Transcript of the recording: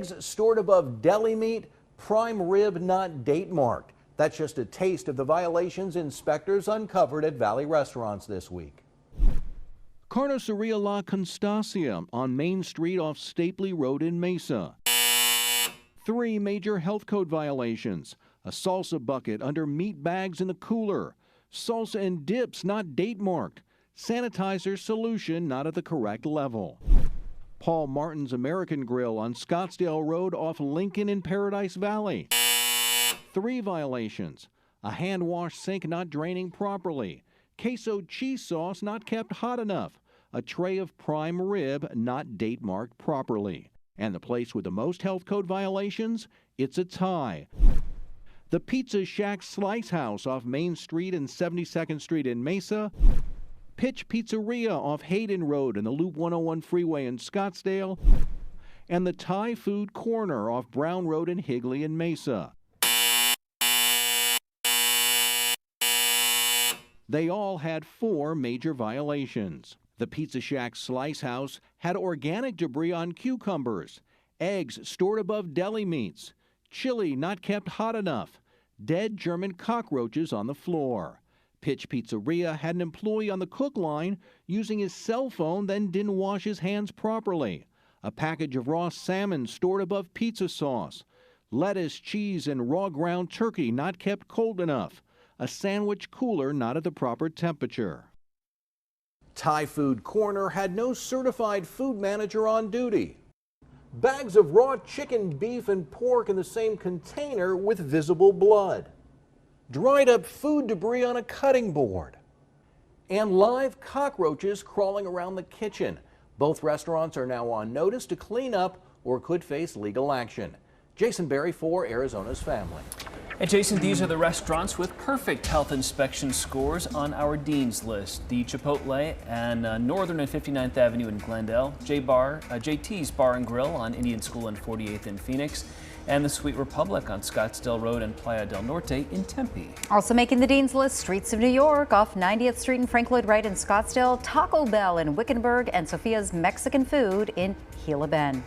Eggs stored above deli meat, prime rib not date marked. That's just a taste of the violations inspectors uncovered at Valley restaurants this week. Carniceria La Constancia on Main Street off Stapley Road in Mesa. 3 major health code violations. A salsa bucket under meat bags in the cooler. Salsa and dips not date marked. Sanitizer solution not at the correct level. Paul Martin's American Grill on Scottsdale Road off Lincoln in Paradise Valley. 3 violations. A hand wash sink not draining properly. Queso cheese sauce not kept hot enough. A tray of prime rib not date marked properly. And the place with the most health code violations? It's a tie. The Pizza Shack Slice House off Main Street and 72nd Street in Mesa. Pitch Pizzeria off Hayden Road and the Loop 101 freeway in Scottsdale. And the Thai Food Corner off Brown Road in Higley in Mesa. They all had 4 major violations. The Pizza Shack Slice House had organic debris on cucumbers, eggs stored above deli meats, chili not kept hot enough, dead German cockroaches on the floor. Pitch Pizzeria had an employee on the cook line using his cell phone, then didn't wash his hands properly. A package of raw salmon stored above pizza sauce. Lettuce, cheese, and raw ground turkey not kept cold enough. A sandwich cooler not at the proper temperature. Thai Food Corner had no certified food manager on duty. Bags of raw chicken, beef, and pork in the same container with visible blood. Dried up food debris on a cutting board. And live cockroaches crawling around the kitchen. Both restaurants are now on notice to clean up or could face legal action. Jason Berry for Arizona's Family. And Jason, these are the restaurants with perfect health inspection scores on our Dean's List. The Chipotle and Northern and 59th Avenue in Glendale, JT's Bar and Grill on Indian School and 48th in Phoenix, and the Sweet Republic on Scottsdale Road and Playa del Norte in Tempe. Also making the Dean's List, streets of New York off 90th Street and Frank Lloyd Wright in Scottsdale, Taco Bell in Wickenburg, and Sophia's Mexican Food in Gila Bend.